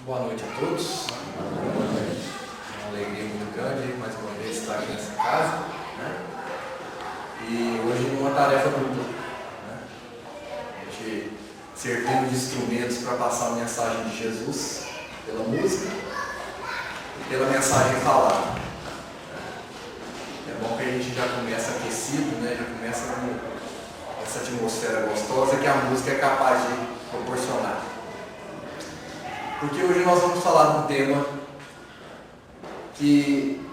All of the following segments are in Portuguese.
Boa noite a todos. É uma alegria muito grande mais uma vez estar aqui nessa casa, né? E hoje numa tarefa dupla, né? A gente servindo de instrumentos para passar a mensagem de Jesus pela música e pela mensagem falada. É bom que a gente já começa aquecido, né? Já começa com essa atmosfera gostosa que a música é capaz de proporcionar. Porque hoje nós vamos falar de um tema que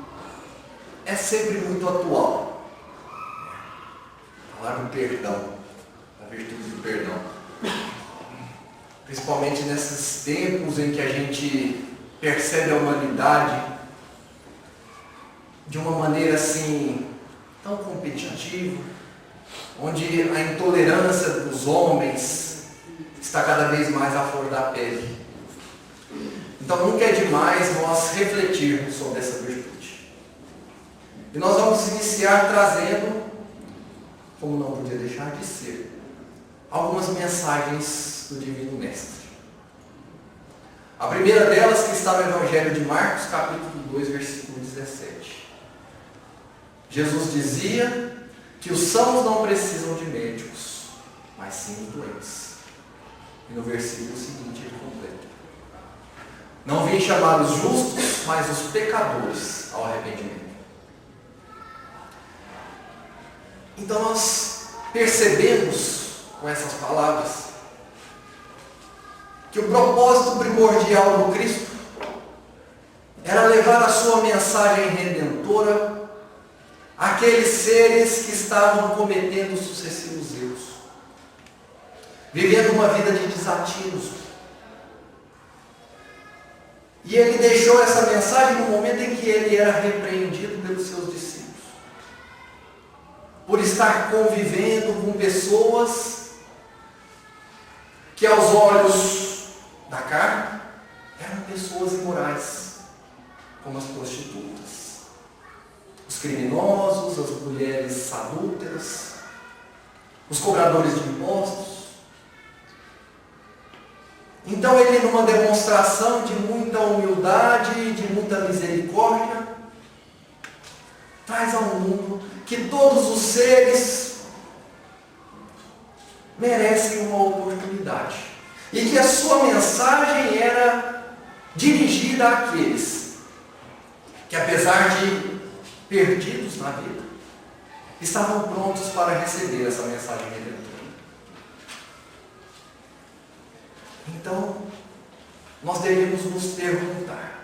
é sempre muito atual. Falar do perdão, da virtude do perdão. Principalmente nesses tempos em que a gente percebe a humanidade de uma maneira assim, tão competitiva, onde a intolerância dos homens está cada vez mais à flor da pele. Então nunca é demais nós refletirmos sobre essa virtude. E nós vamos iniciar trazendo, como não podia deixar de ser, algumas mensagens do Divino Mestre. A primeira delas que está no Evangelho de Marcos, capítulo 2, versículo 17. Jesus dizia que os sãos não precisam de médicos, mas sim os doentes. E no versículo seguinte ele completa: não vim chamar os justos, mas os pecadores ao arrependimento. Então nós percebemos com essas palavras que o propósito primordial do Cristo era levar a sua mensagem redentora àqueles seres que estavam cometendo sucessivos erros, vivendo uma vida de desatinos. E ele deixou essa mensagem no momento em que ele era repreendido pelos seus discípulos, por estar convivendo com pessoas que aos olhos da carne eram pessoas imorais, como as prostitutas, os criminosos, as mulheres adúlteras, os cobradores de impostos. Então ele, numa demonstração de muita humildade, de muita misericórdia, traz ao mundo que todos os seres merecem uma oportunidade. E que a sua mensagem era dirigida àqueles que, apesar de perdidos na vida, estavam prontos para receber essa mensagem redentora. Então, nós devemos nos perguntar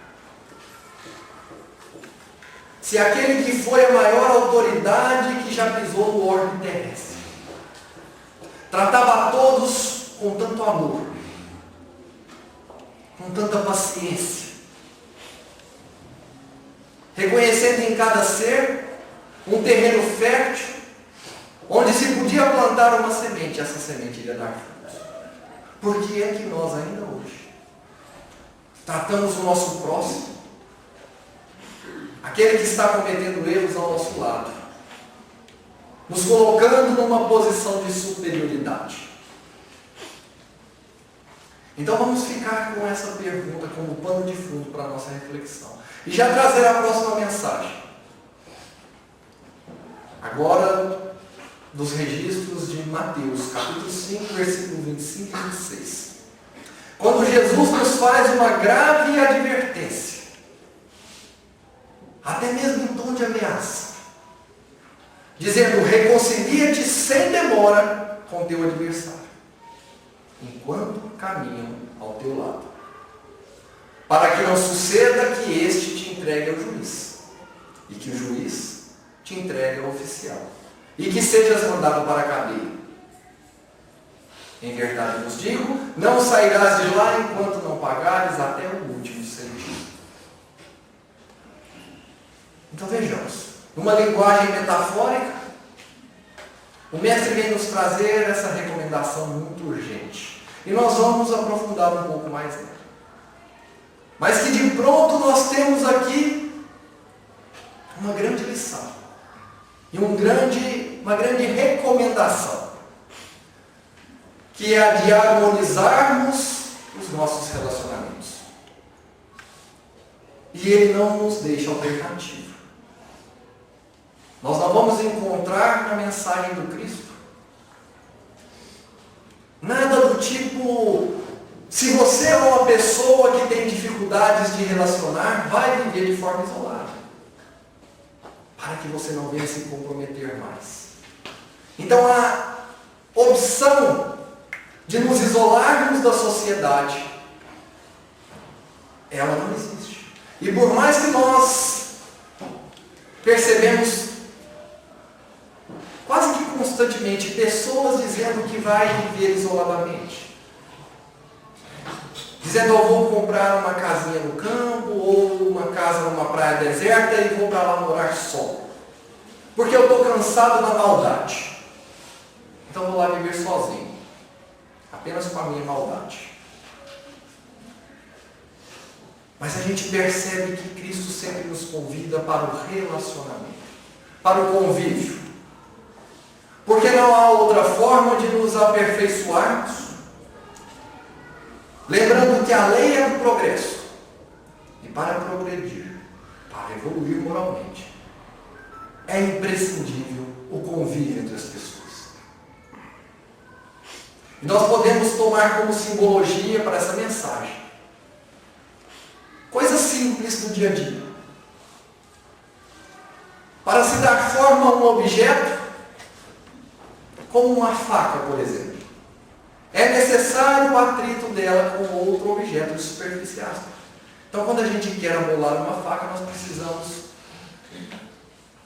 se aquele que foi a maior autoridade que já pisou no orbe terrestre tratava a todos com tanto amor, com tanta paciência, reconhecendo em cada ser um terreno fértil, onde se podia plantar uma semente, essa semente iria dar frutos. Por que é que nós ainda hoje tratamos o nosso próximo, aquele que está cometendo erros ao nosso lado, nos colocando numa posição de superioridade? Então vamos ficar com essa pergunta como pano de fundo para a nossa reflexão. E já trazer a próxima mensagem. Agora, dos registros de Mateus, capítulo 5, versículo 25 e 26. Quando Jesus nos faz uma grave advertência, até mesmo em tom de ameaça, dizendo: reconcilia-te sem demora com teu adversário, enquanto caminham ao teu lado, para que não suceda que este te entregue ao juiz, e que o juiz te entregue ao oficial, e que sejas mandado para a cadeia. Em verdade vos digo, não sairás de lá enquanto não pagares até o último centavo. Então vejamos, numa linguagem metafórica, o mestre vem nos trazer essa recomendação muito urgente. E nós vamos aprofundar um pouco mais nela. Mas que de pronto nós temos aqui uma grande lição. E uma grande recomendação, que é a de harmonizarmos os nossos relacionamentos. Ele não nos deixa alternativa. Nós não vamos encontrar na mensagem do Cristo nada do tipo: se você é uma pessoa que tem dificuldades de relacionar, vai viver de forma isolada, para que você não venha se comprometer mais. Então a opção de nos isolarmos da sociedade, ela não existe. E por mais que nós percebemos quase que constantemente pessoas dizendo que vai viver isoladamente, dizendo: eu vou comprar uma casinha no campo ou uma casa numa praia deserta e vou para lá morar só, porque eu estou cansado da maldade, então vou lá viver sozinho, apenas com a minha maldade. Mas a gente percebe que Cristo sempre nos convida para o relacionamento, para o convívio, porque não há outra forma de nos aperfeiçoarmos. Lembrando que a lei é do progresso, e para progredir, para evoluir moralmente, é imprescindível o convívio entre as pessoas. E nós podemos tomar como simbologia para essa mensagem coisas simples do dia a dia. Para se dar forma a um objeto, como uma faca, por exemplo, é necessário o atrito dela com outro objeto de superficiais. Então, quando a gente quer amolar uma faca, nós precisamos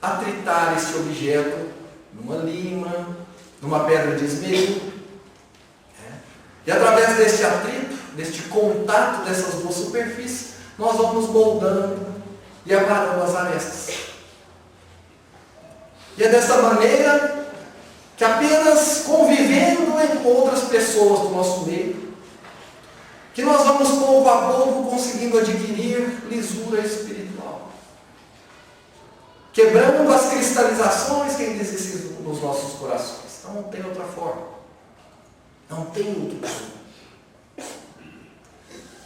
atritar esse objeto numa lima, numa pedra de esmeril. E através deste atrito, deste contato dessas duas superfícies, nós vamos moldando e aparando as arestas. E é dessa maneira que, apenas convivendo com outras pessoas do nosso meio, que nós vamos pouco a pouco conseguindo adquirir lisura espiritual, quebrando as cristalizações que ainda existem nos nossos corações. Então não tem outra forma, não tem outro caminho.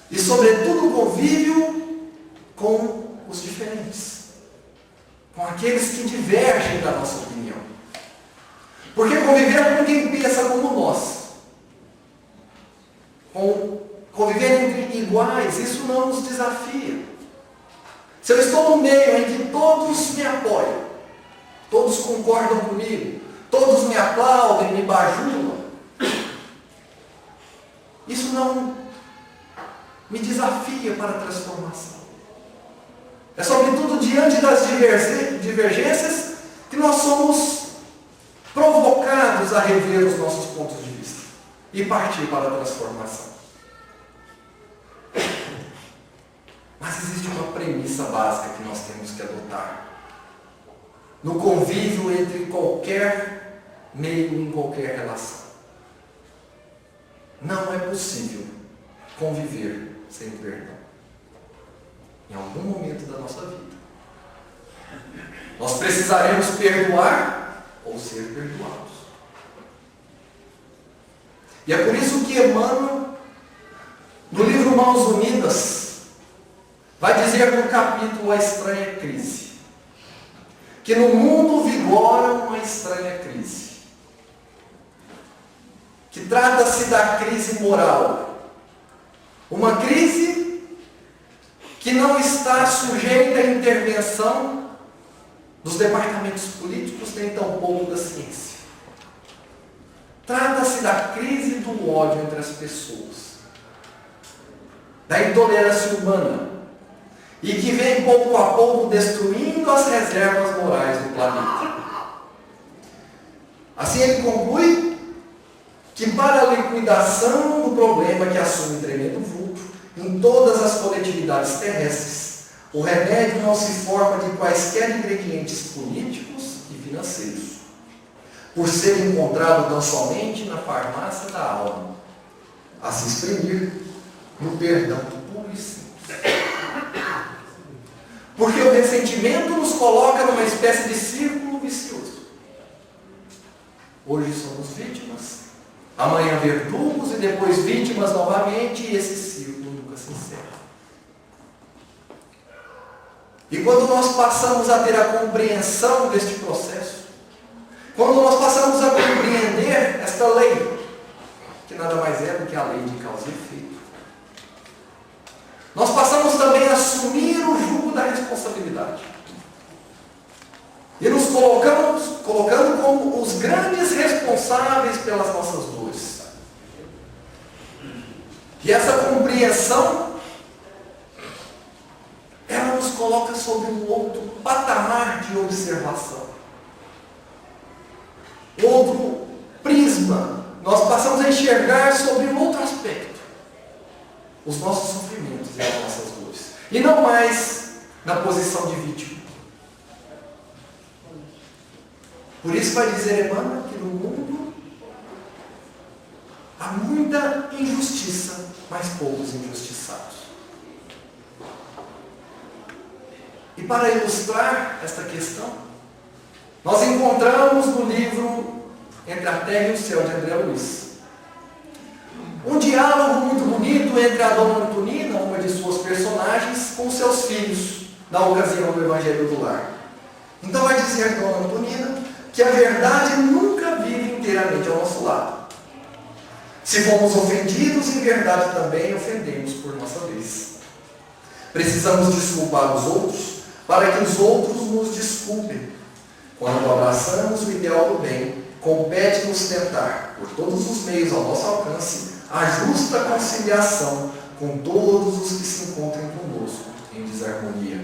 E sobretudo o convívio com os diferentes, com aqueles que divergem da nossa opinião. Porque conviver com quem pensa como nós, conviver entre iguais, isso não nos desafia. Se eu estou no meio em que todos me apoiam, todos concordam comigo, todos me aplaudem, me bajulam, isso não me desafia para a transformação. É sobretudo diante das divergências que nós somos provocados a rever os nossos pontos de vista e partir para a transformação. Mas existe uma premissa básica que nós temos que adotar no convívio entre qualquer meio, em qualquer relação. Não é possível conviver sem perdão em algum momento da nossa vida. Nós precisaremos perdoar ou ser perdoados. E é por isso que Emmanuel, no livro Mãos Unidas, vai dizer no capítulo A Estranha Crise, que no mundo vigora uma estranha crise, que trata-se da crise moral. Uma crise que não está sujeita à intervenção dos departamentos políticos, nem tampouco da ciência. Trata-se da crise do ódio entre as pessoas, da intolerância humana, e que vem pouco a pouco destruindo as reservas morais do planeta. Assim ele conclui que para a liquidação do problema que assume tremendo vulto em todas as coletividades terrestres, o remédio não se forma de quaisquer ingredientes políticos e financeiros, por ser encontrado tão somente na farmácia da alma, a se exprimir no perdão puro e simples. Porque o ressentimento nos coloca numa espécie de círculo vicioso. Hoje somos vítimas, amanhã verdugos e depois vítimas novamente, e esse círculo nunca se encerra. E quando nós passamos a ter a compreensão deste processo, quando nós passamos a compreender esta lei, que nada mais é do que a lei de causa e efeito, nós passamos também a assumir o jugo da responsabilidade. E nos colocando como os grandes responsáveis pelas nossas dores. E essa compreensão, ela nos coloca sobre um outro patamar de observação. Outro prisma. Nós passamos a enxergar sobre um outro aspecto. Os nossos sofrimentos e as nossas dores. E não mais na posição de vítima. Por isso vai dizer Emmanuel que no mundo há muita injustiça, mas poucos injustiçados. E para ilustrar esta questão, nós encontramos no livro Entre a Terra e o Céu, de André Luiz, um diálogo muito bonito entre a dona Antonina, uma de suas personagens, com seus filhos, na ocasião do Evangelho do Lar. Então vai dizer a dona Antonina que a verdade nunca vive inteiramente ao nosso lado. Se fomos ofendidos, em verdade também ofendemos por nossa vez. Precisamos desculpar os outros, para que os outros nos desculpem. Quando abraçamos o ideal do bem, compete-nos tentar, por todos os meios ao nosso alcance, a justa conciliação com todos os que se encontrem conosco em desarmonia.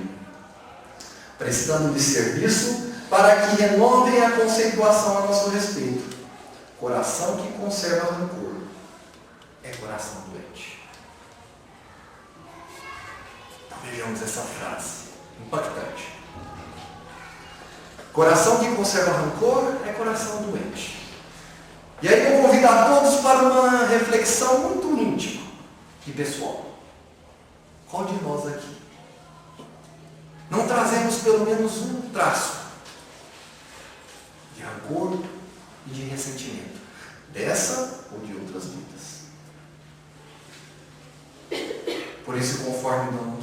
Prestando-lhes serviço para que renovem a conceituação a nosso respeito. Coração que conserva rancor é coração doente. Então vejamos essa frase impactante. Coração que conserva rancor é coração doente. E aí eu vou convidar todos para uma reflexão muito íntima e pessoal. Qual de nós aqui não trazemos pelo menos um traço de rancor e de ressentimento, dessa ou de outras vidas? Por isso, conforme não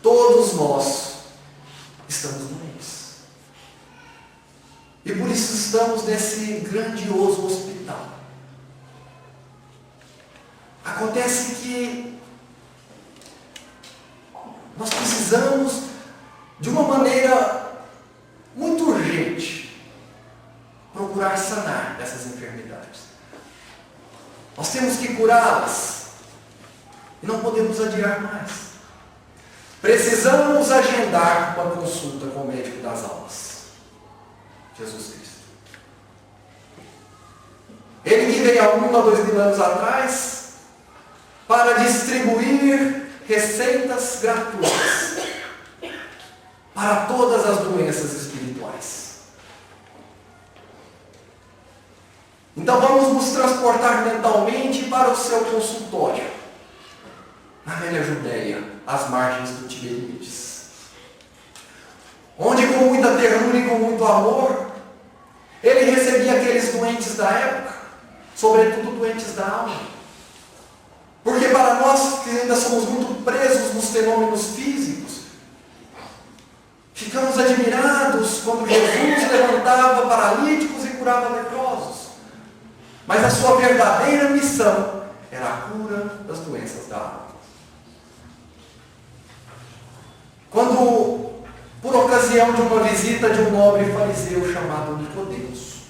todos nós estamos doentes. E por isso estamos nesse grandioso hospital. Acontece que nós precisamos, de uma maneira muito urgente, procurar sanar essas enfermidades. Nós temos que curá-las e não podemos adiar mais. Precisamos agendar uma consulta com o médico das almas, Jesus Cristo. Ele que veio há 1 a 2 mil anos atrás para distribuir receitas gratuitas para todas as doenças espirituais. Então vamos nos transportar mentalmente para o seu consultório, na velha Judéia, às margens do Tiberíades, onde com muita ternura e com muito amor, ele recebia aqueles doentes da época, sobretudo doentes da alma. Porque para nós que ainda somos muito presos nos fenômenos físicos, ficamos admirados quando Jesus levantava paralíticos e curava leprosos. Mas a sua verdadeira missão era a cura das doenças da alma. Quando, por ocasião de uma visita de um nobre fariseu chamado Nicodemos,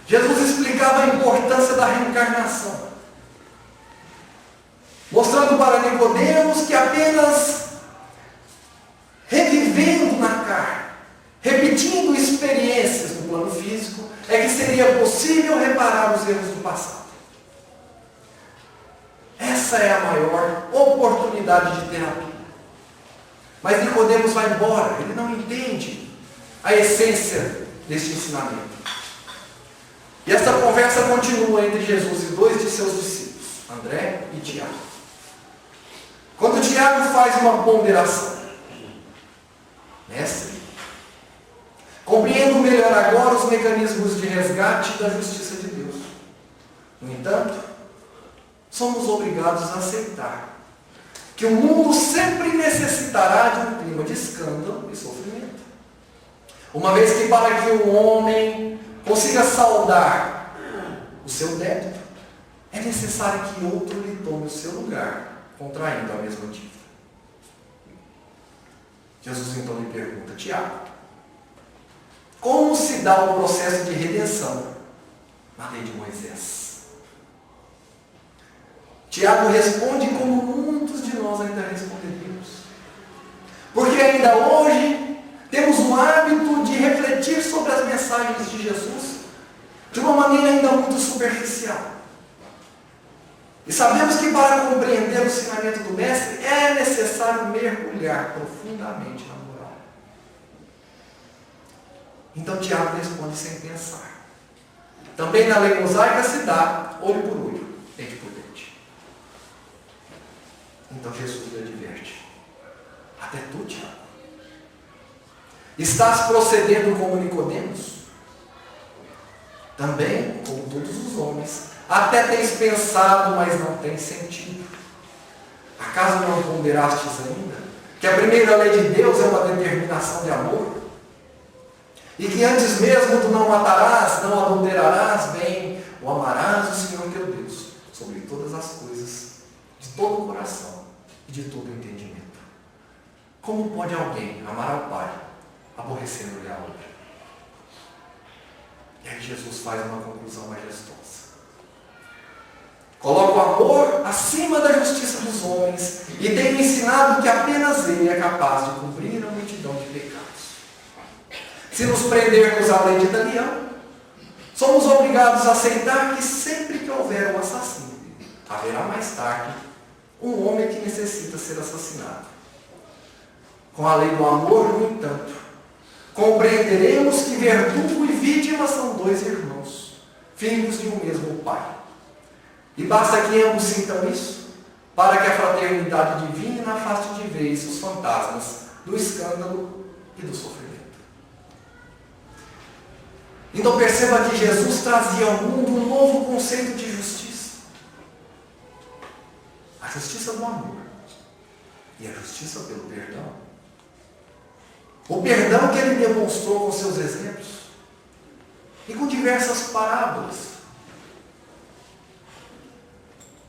Jesus explicava a importância da reencarnação, mostrando para Nicodemos que apenas revivendo na carne, repetindo experiências no plano físico, é que seria possível reparar os erros do passado. Essa é a maior oportunidade de terapia. Mas Nicodemos vai embora, ele não entende a essência deste ensinamento. E essa conversa continua entre Jesus e 2 de seus discípulos, André e Tiago. Quando Tiago faz uma ponderação: Mestre, compreendo melhor agora os mecanismos de resgate da justiça de Deus. No entanto, somos obrigados a aceitar que o mundo sempre necessitará de um clima de escândalo e sofrimento. Uma vez que para que o homem consiga saldar o seu débito, é necessário que outro lhe tome o seu lugar, contraindo a mesma dívida. Jesus então lhe pergunta: Tiago, como se dá o processo de redenção na lei de Moisés? Tiago responde como muitos de nós ainda responderíamos. Porque ainda hoje temos o hábito de refletir sobre as mensagens de Jesus de uma maneira ainda muito superficial. E sabemos que para compreender o ensinamento do Mestre é necessário mergulhar profundamente na moral. Então Tiago responde sem pensar. Também na lei mosaica se dá olho por olho, dente por dente. Então Jesus lhe adverte: até tu, Tiago, estás procedendo como Nicodemos? Também, como todos os homens, até tens pensado, mas não tens sentido. Acaso não ponderastes ainda que a primeira lei de Deus é uma determinação de amor? E que antes mesmo tu não matarás, não adulterarás, bem, o amarás o Senhor teu Deus sobre todas as coisas, de todo o coração e de todo o entendimento. Como pode alguém amar ao Pai, aborrecendo-lhe a outra? E aí Jesus faz uma conclusão majestosa. Coloca o amor acima da justiça dos homens e tem ensinado que apenas Ele é capaz de cumprir a multidão de pecados. Se nos prendermos à lei de Daniel, somos obrigados a aceitar que sempre que houver um assassino, haverá mais tarde um homem que necessita ser assassinado. Com a lei do amor, no entanto, compreenderemos que verdugo e vítima são dois irmãos, filhos de um mesmo Pai. E basta que ambos sintam isso, para que a fraternidade divina afaste de vez os fantasmas do escândalo e do sofrimento. Então perceba que Jesus trazia ao mundo um novo conceito de justiça. A justiça do amor e a justiça pelo perdão. O perdão que ele demonstrou com seus exemplos e com diversas parábolas.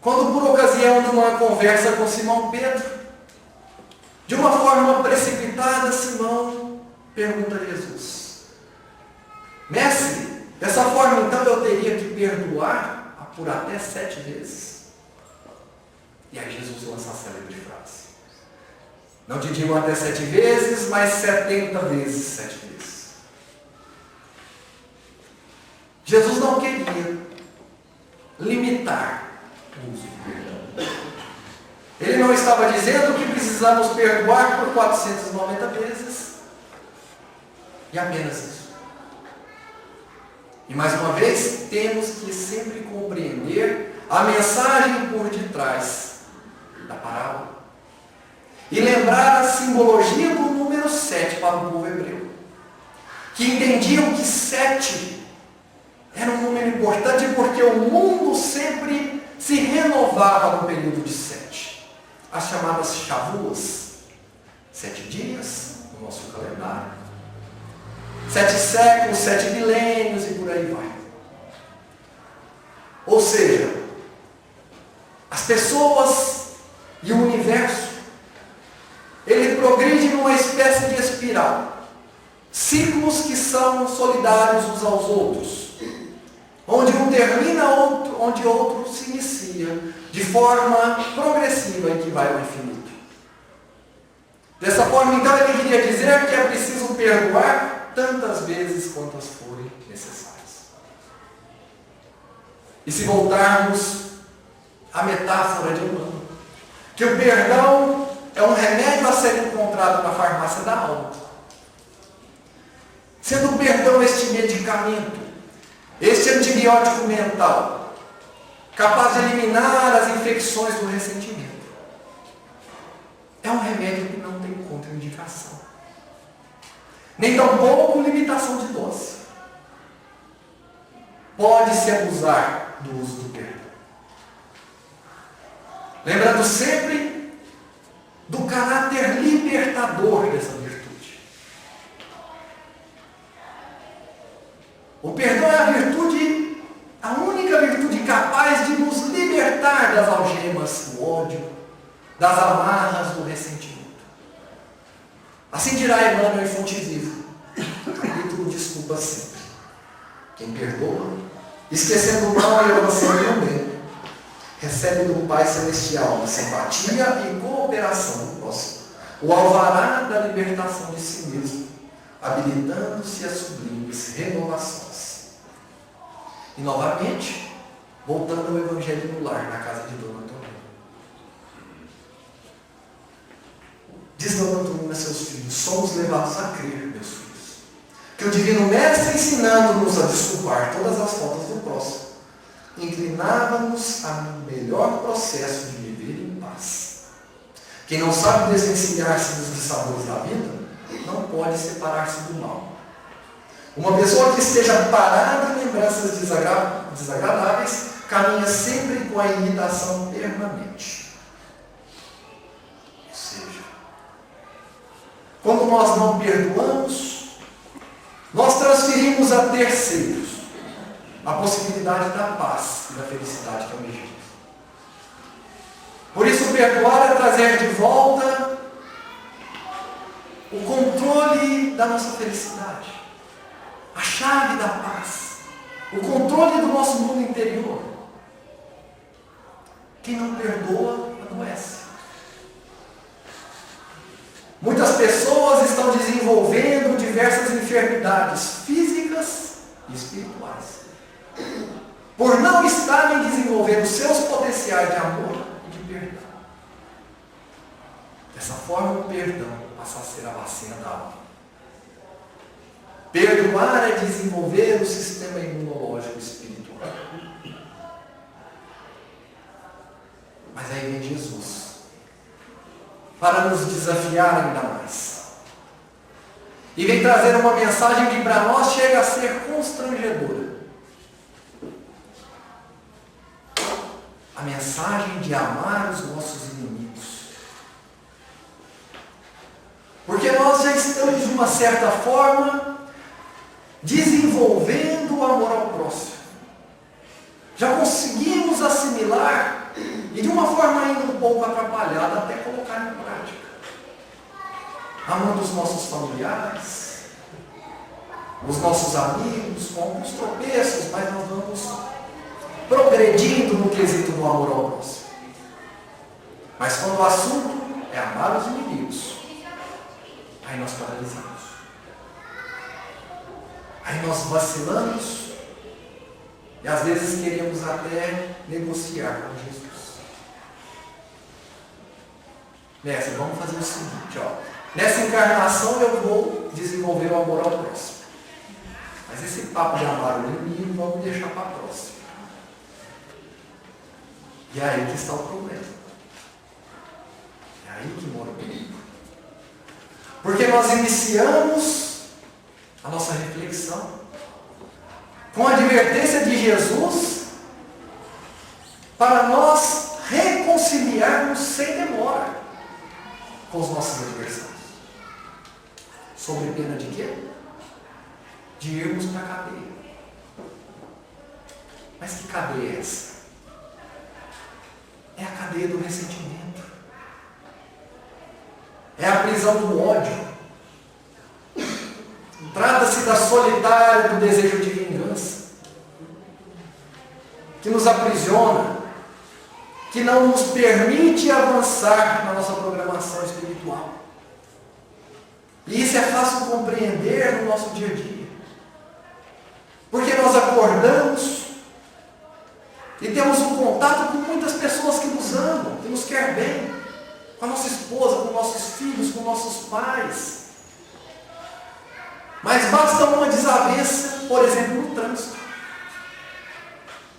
Quando por ocasião de uma conversa com Simão Pedro, de uma forma precipitada, Simão pergunta a Jesus: Mestre, dessa forma então eu teria que perdoar por até 7 vezes? E aí Jesus lança a célebre frase: não te digo até 7 vezes, mas 70 vezes 7 vezes. Jesus não queria limitar o uso do perdão. Ele não estava dizendo que precisamos perdoar por 490 vezes e apenas isso. E mais uma vez, temos que sempre compreender a mensagem por detrás da parábola. E lembrar a simbologia do número 7 para o povo hebreu. Que entendiam que 7 era um número importante porque o mundo sempre se renovava no período de 7. As chamadas Shavuos, 7 dias no nosso calendário. 7 séculos, 7 milênios e por aí vai. Ou seja, as pessoas e o universo, ele progride numa espécie de espiral. Ciclos que são solidários uns aos outros. Onde um termina, onde outro se inicia. De forma progressiva e que vai ao infinito. Dessa forma, então, ele queria dizer que é preciso perdoar tantas vezes quantas forem necessárias. E se voltarmos à metáfora de humano, que o perdão é um remédio a ser encontrado na farmácia da alma. Sendo o perdão este medicamento, este antibiótico mental, capaz de eliminar as infecções do ressentimento. É um remédio que não tem contraindicação. Nem tampouco limitação de dose. Pode-se abusar do uso do perdão. Lembrando sempre libertador dessa virtude. O perdão é a virtude, a única virtude capaz de nos libertar das algemas do ódio, das amarras do ressentimento. Assim dirá Emmanuel em Fonte Viva, capítulo Desculpa Sempre. Quem perdoa, esquecendo o mal e avançando o bem, recebe do Pai Celestial a simpatia e cooperação do próximo, o alvará da libertação de si mesmo, habilitando-se a sublimes renovações. E novamente, voltando ao Evangelho no lar, na casa de Dona Antonina. Diz Dona Antonina a seus filhos: somos levados a crer, meus filhos, que o Divino Mestre, ensinando-nos a desculpar todas as faltas do próximo, inclinava-nos a um melhor processo de viver em paz. Quem não sabe desvencilhar-se dos dissabores da vida, não pode separar-se do mal. Uma pessoa que esteja parada em lembranças desagradáveis, caminha sempre com a irritação permanente. Ou seja, quando nós não perdoamos, nós transferimos a terceiros a possibilidade da paz e da felicidade que almejamos. Por isso, perdoar é trazer de volta o controle da nossa felicidade, a chave da paz, o controle do nosso mundo interior. Quem não perdoa, adoece. Muitas pessoas estão desenvolvendo diversas enfermidades físicas e espirituais, por não estarem desenvolvendo seus potenciais de amor e de perdão. Dessa forma, o perdão passa a ser a vacina da alma. Perdoar é desenvolver o sistema imunológico espiritual. Mas aí vem Jesus para nos desafiar ainda mais. E vem trazer uma mensagem que para nós chega a ser constrangedora. A mensagem de amar os nossos inimigos. Porque nós já estamos, de uma certa forma, desenvolvendo o amor ao próximo. Já conseguimos assimilar, e de uma forma ainda um pouco atrapalhada, até colocar em prática. Amando os nossos familiares, os nossos amigos, com alguns tropeços, mas nós vamos progredindo no quesito do amor ao próximo. Mas quando o assunto é amar os inimigos, aí nós paralisamos. Aí nós vacilamos e às vezes queremos até negociar com Jesus. Mestre, vamos fazer o seguinte, ó. Nessa encarnação eu vou desenvolver o amor ao próximo. Mas esse papo de amar o inimigo vamos deixar para a próxima. E é aí que está o problema. É aí que mora o perigo. Porque nós iniciamos a nossa reflexão com a advertência de Jesus para nós reconciliarmos sem demora com os nossos adversários. Sobre pena de quê? De irmos para a cadeia. Mas que cadeia é essa? É a cadeia do ressentimento. É a prisão do ódio. Trata-se da solitária do desejo de vingança, que nos aprisiona, que não nos permite avançar na nossa programação espiritual. E isso é fácil compreender no nosso dia a dia. Porque nós acordamos e temos um contato com muitas pessoas que nos amam, que nos querem bem, com a nossa esposa, com nossos filhos, com nossos pais. Mas basta uma desavença, por exemplo, no trânsito,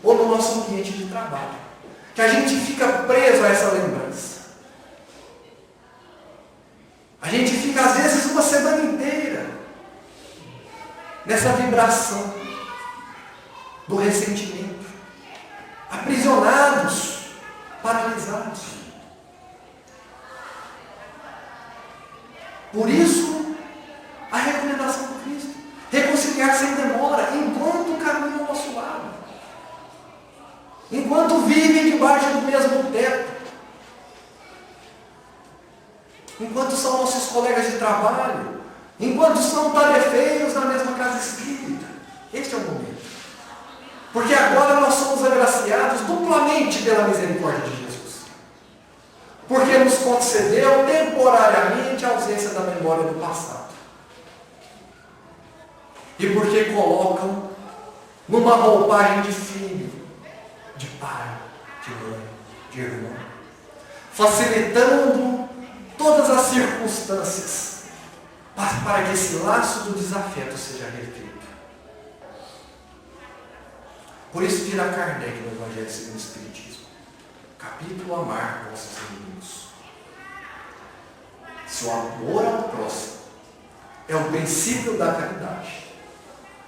ou no nosso ambiente de trabalho, que a gente fica preso a essa lembrança. A gente fica, às vezes, uma semana inteira nessa vibração do ressentimento, aprisionados, paralisados. Por isso, a recomendação do Cristo. Reconciliar sem demora, enquanto caminham ao nosso lado. Enquanto vivem debaixo do mesmo teto. Enquanto são nossos colegas de trabalho. Enquanto são tarefeiros na mesma casa espírita. Este é o momento. Porque agora nós somos agraciados duplamente pela misericórdia de Jesus. Porque nos concedeu temporariamente a ausência da memória do passado. E porque colocam numa roupagem de filho, de pai, de mãe, de irmão, facilitando todas as circunstâncias para que esse laço do desafeto seja refeito. Por isso dirá Kardec no Evangelho segundo o Espiritismo, capítulo Amar nossos inimigos. Se o amor ao próximo é o princípio da caridade,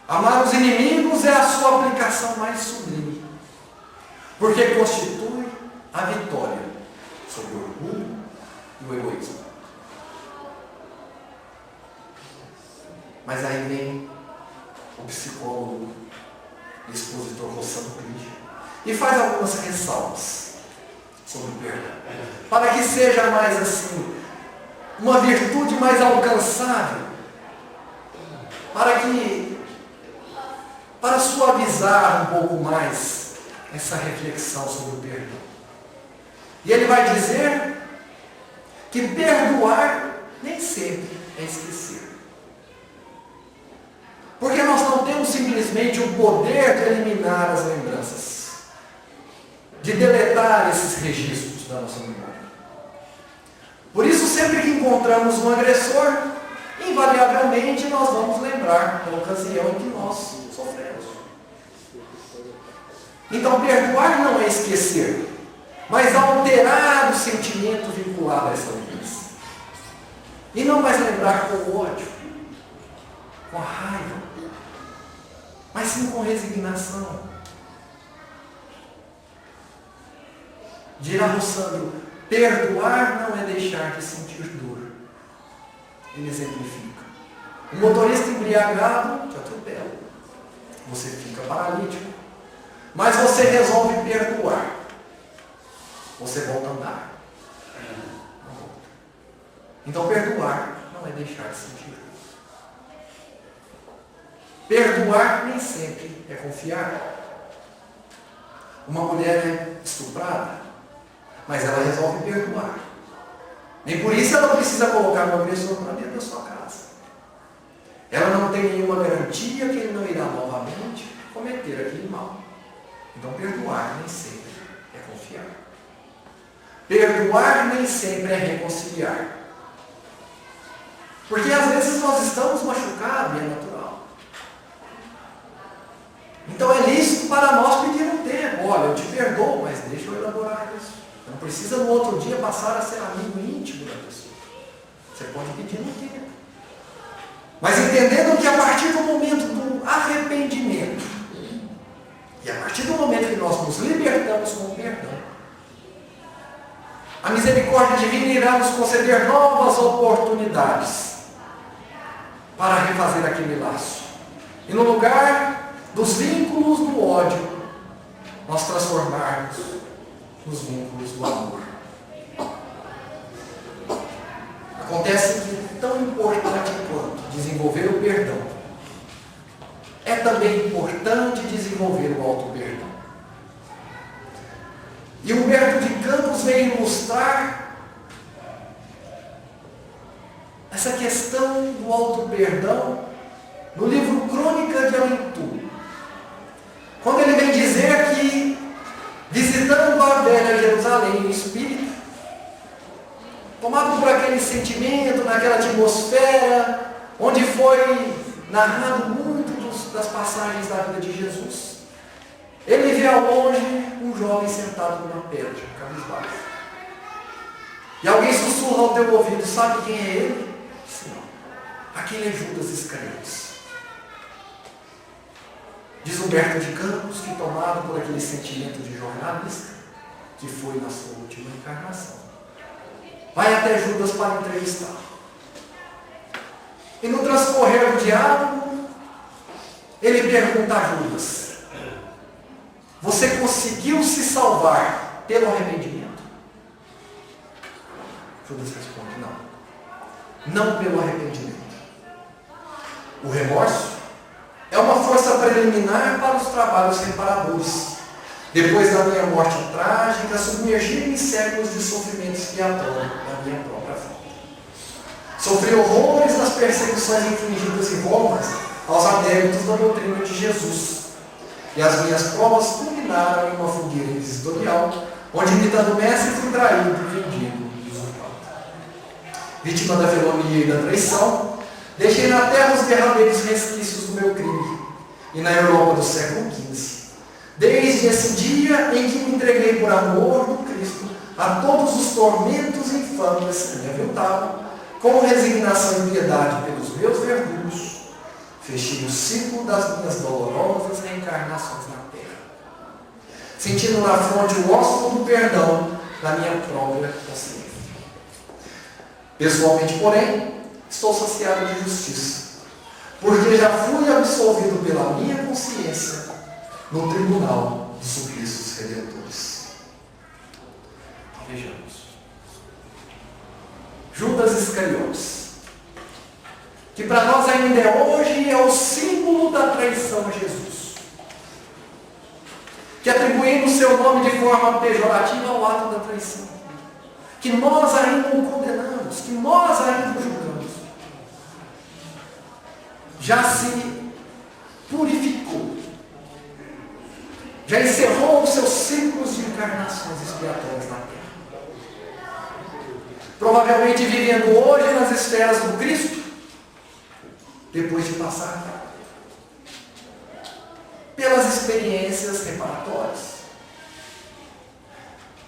amar os inimigos é a sua aplicação mais sublime, porque constitui a vitória sobre o orgulho e o egoísmo. Mas aí vem o psicólogo e expositor Rossano Crítico e faz algumas ressalvas sobre o perdão, para que seja mais assim, uma virtude mais alcançável, para suavizar um pouco mais essa reflexão sobre o perdão. E ele vai dizer que perdoar nem sempre é esquecer. Porque nós não temos simplesmente o poder de eliminar as lembranças, de deletar esses registros da nossa memória. Por isso, sempre que encontramos um agressor, invariavelmente nós vamos lembrar da ocasião em que nós sofremos. Então, perdoar não é esquecer, mas alterar o sentimento vinculado a essa lembrança. E não mais lembrar com o ódio, com a raiva, mas sim com resignação. Dirá Rossano, perdoar não é deixar de sentir dor. Ele exemplifica. O motorista embriagado te atropela. Você fica paralítico. Mas você resolve perdoar. Você volta a andar. Não volta. Então perdoar não é deixar de sentir dor. Perdoar nem sempre é confiar. Uma mulher é estuprada, mas ela resolve perdoar. Nem por isso ela precisa colocar o agressor para dentro da sua casa. Ela não tem nenhuma garantia que ele não irá novamente cometer aquele mal. Então perdoar nem sempre é confiar. Perdoar nem sempre é reconciliar. Porque às vezes nós estamos machucados e é natural. Então é lícito para nós pedir um tempo. Olha, eu te perdoo, mas deixa eu elaborar isso. Não precisa no outro dia passar a ser amigo íntimo da pessoa. Você pode pedir um tempo. Mas entendendo que a partir do momento do arrependimento, e a partir do momento que nós nos libertamos com o perdão, a misericórdia divina irá nos conceder novas oportunidades para refazer aquele laço. E no lugar dos vínculos do ódio, nós transformarmos nos vínculos do amor. Acontece que tão importante quanto desenvolver o perdão, é também importante desenvolver o auto-perdão. E Humberto de Campos vem ilustrar essa questão do auto-perdão no livro Crônica de Aventura. Quando ele vem dizer que, visitando a velha Jerusalém em espírito, tomado por aquele sentimento, naquela atmosfera, onde foi narrado muito das passagens da vida de Jesus, ele vê ao longe um jovem sentado numa pedra, cabisbaixo. E alguém sussurra ao teu ouvido, sabe quem é ele? Disse, não. Aquele é Judas Iscariotes. Diz Humberto de Campos que, tomado por aquele sentimento de jornalista, que foi na sua última encarnação, vai até Judas para entrevistá-lo. E no transcorrer do diálogo, ele pergunta a Judas: você conseguiu se salvar pelo arrependimento? Judas responde: não. Não pelo arrependimento. O remorso é uma força preliminar para os trabalhos reparadores. Depois da minha morte trágica, submergir-me em séculos de sofrimento expiatório na minha própria falta. Sofri horrores nas perseguições infligidas em Roma aos adeptos da doutrina de Jesus. E as minhas provas culminaram em uma fogueira inquisitorial, onde, imitando o mestre, fui traído, vendido e usurpado. Vítima da felonia e da traição, deixei na terra os derradeiros resquícios do meu crime, e na Europa do século XV. Desde esse dia em que me entreguei por amor do Cristo a todos os tormentos infames que me aviltavam, com resignação e piedade pelos meus verdugos, fechei o ciclo das minhas dolorosas reencarnações na terra, sentindo na fronte o ósculo do perdão da minha própria consciência. Pessoalmente, porém, estou saciado de justiça, porque já fui absolvido pela minha consciência no tribunal dos suplícios redentores. Vejamos. Judas Iscariotes, que para nós ainda hoje é o símbolo da traição a Jesus, que atribuindo o seu nome de forma pejorativa ao ato da traição, que nós ainda o condenamos, que nós ainda o julgamos, já se purificou, já encerrou os seus ciclos de encarnações expiatórias na terra. Provavelmente vivendo hoje nas esferas do Cristo, depois de passar pelas experiências reparatórias,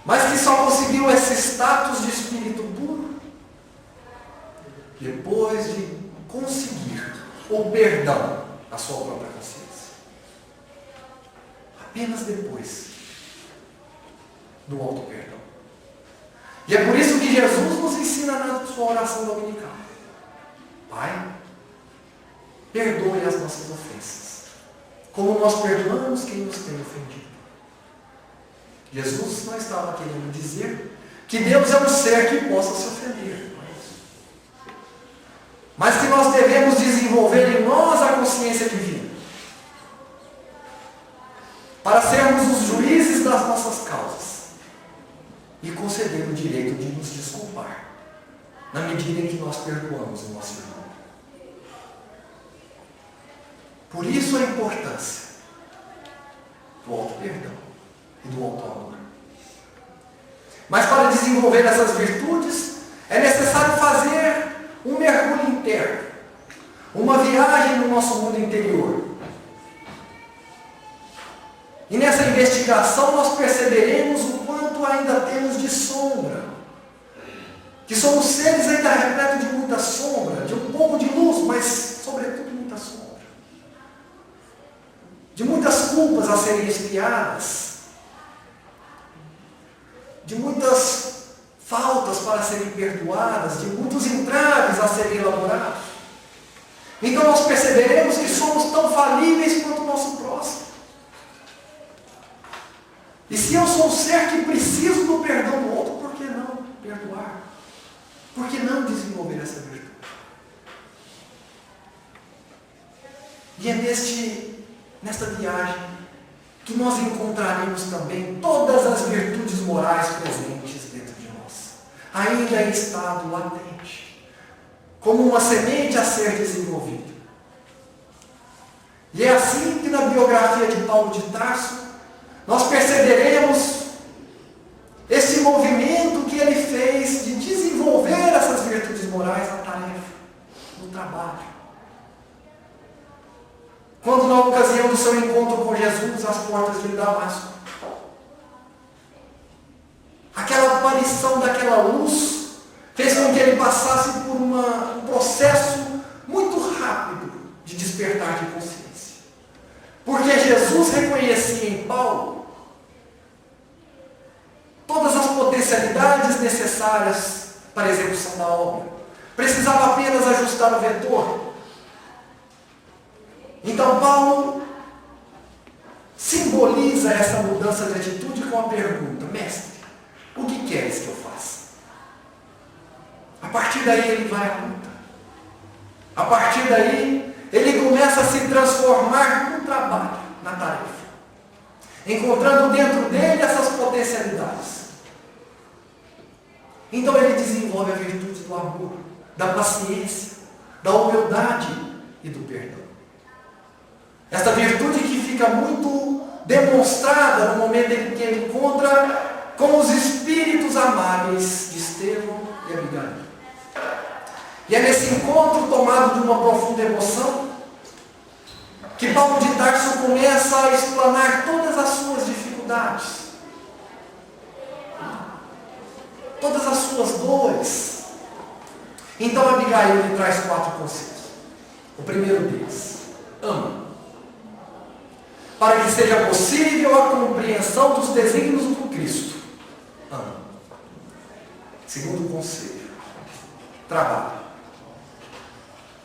mas que só conseguiu esse status de espírito puro depois de conseguir o perdão da sua própria consciência. Apenas depois do auto-perdão. E é por isso que Jesus nos ensina na sua oração dominical: Pai, perdoe as nossas ofensas, como nós perdoamos quem nos tem ofendido. Jesus não estava querendo dizer que Deus é um ser que possa se ofender, mas que nós devemos desenvolver em nós a consciência divina, para sermos os juízes das nossas causas e conceder o direito de nos desculpar, na medida em que nós perdoamos o nosso irmão. Por isso a importância do auto-perdão e do auto-amor. Mas para desenvolver essas virtudes, é necessário fazer um mergulho interno, uma viagem no nosso mundo interior. E nessa investigação nós perceberemos o quanto ainda temos de sombra, que somos seres ainda repletos de muita sombra, de um pouco de luz, mas sobretudo muita sombra, de muitas culpas a serem expiadas, de muitas faltas para serem perdoadas, de muitos entraves a serem elaborados. Então nós perceberemos que somos tão falíveis quanto o nosso próximo. E se eu sou um ser que preciso do perdão do outro, por que não perdoar? Por que não desenvolver essa virtude? E é nesta viagem que nós encontraremos também todas as virtudes morais presentes dentro de nós, ainda em estado latente, como uma semente a ser desenvolvida. E é assim que na biografia de Paulo de Tarso, nós perceberemos esse movimento que ele fez de desenvolver essas virtudes morais na tarefa, no trabalho. Quando na ocasião do seu encontro com Jesus às portas de Damasco, aquela aparição daquela luz fez com que ele passasse por um processo muito rápido de despertar de consciência. Porque Jesus reconhecia em Paulo todas as potencialidades necessárias para a execução da obra, Precisava apenas ajustar o vetor. Então Paulo simboliza essa mudança de atitude com a pergunta: mestre, o que queres que eu faça? A partir daí ele vai à luta. A partir daí ele começa a se transformar no trabalho, na tarefa, encontrando dentro dele essas potencialidades. Então ele desenvolve a virtude do amor, da paciência, da humildade e do perdão. Esta virtude que fica muito demonstrada no momento em que ele encontra com os espíritos amáveis de Estevão e Abigail. E é nesse encontro, tomado de uma profunda emoção, que Paulo de Tarso começa a explanar todas as suas dificuldades, todas as suas dores. Então Abigail lhe traz 4 conselhos. O primeiro deles: ama, para que seja possível a compreensão dos desígnios do Cristo. Ama. Segundo conselho: trabalha.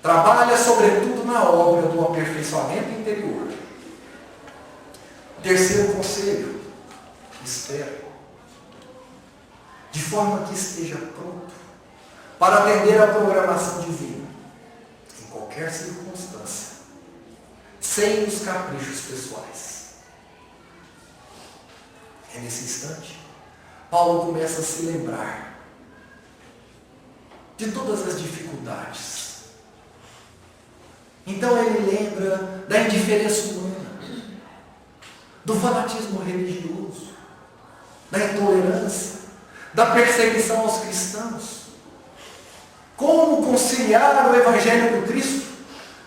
Trabalha sobretudo na obra do aperfeiçoamento interior. Terceiro conselho: espera, de forma que esteja pronto para atender à programação divina, em qualquer circunstância, sem os caprichos pessoais. É nesse instante, Paulo começa a se lembrar de todas as dificuldades. Então ele lembra da indiferença humana, do fanatismo religioso, da intolerância, da perseguição aos cristãos. Como conciliar o Evangelho do Cristo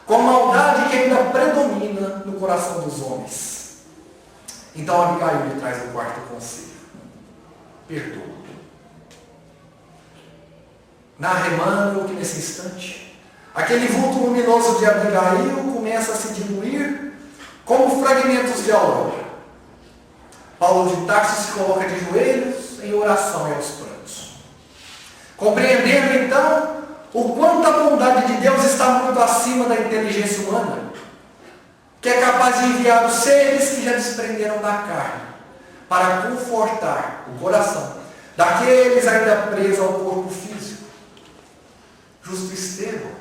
com a maldade que ainda predomina no coração dos homens? Então Abigail lhe traz o 4º conselho: perdoa. Narra Emmanuel que nesse instante, aquele vulto luminoso de Abigail começa a se diluir como fragmentos de aurora. Paulo de Tarso se coloca de joelhos em oração e aos prantos, compreendendo então o quanto a bondade de Deus está muito acima da inteligência humana, que é capaz de enviar os seres que já desprenderam da carne para confortar o coração daqueles ainda presos ao corpo físico. Justo Estevão,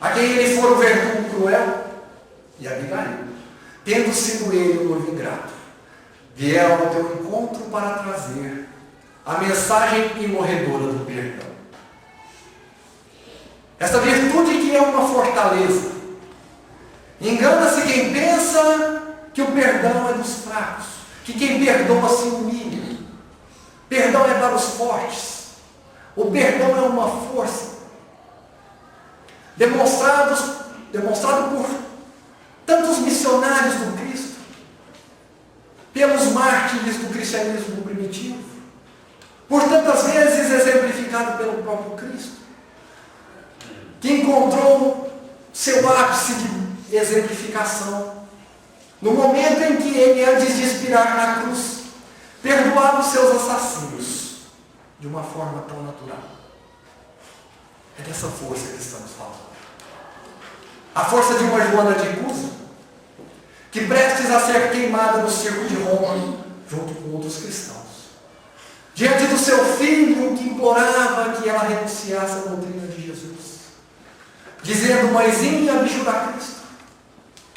a quem ele for o verdugo cruel, e Abigail, tendo sido ele o noivo ingrato, vieram ao teu encontro para trazer a mensagem imorredora do perdão. Esta virtude que é uma fortaleza. Engana-se quem pensa que o perdão é dos fracos, que quem perdoa se humilha. Perdão é para os fortes. O perdão é uma força. Demonstrado por tantos missionários do Cristo, pelos mártires do cristianismo primitivo, por tantas vezes exemplificado pelo próprio Cristo, que encontrou seu ápice de exemplificação no momento em que ele, antes de expirar na cruz, perdoava os seus assassinos de uma forma tão natural. É dessa força que estamos falando. A força de uma Joana de Cusa, que prestes a ser queimada no circo de Roma, junto com outros cristãos, diante do seu filho que implorava que ela renunciasse à doutrina de Jesus, dizendo: mãezinha, me jura Cristo,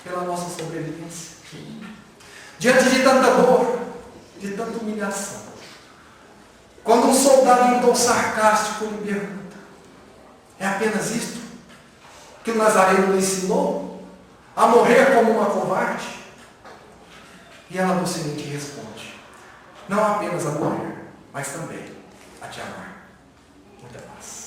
pela nossa sobrevivência. Diante de tanta dor, de tanta humilhação, quando um soldado em tom sarcástico lhe pergunta: é apenas isto que o Nazareno lhe ensinou? A morrer como uma covarde? E ela docemente responde: não apenas a morrer, mas também a te amar. Muita paz.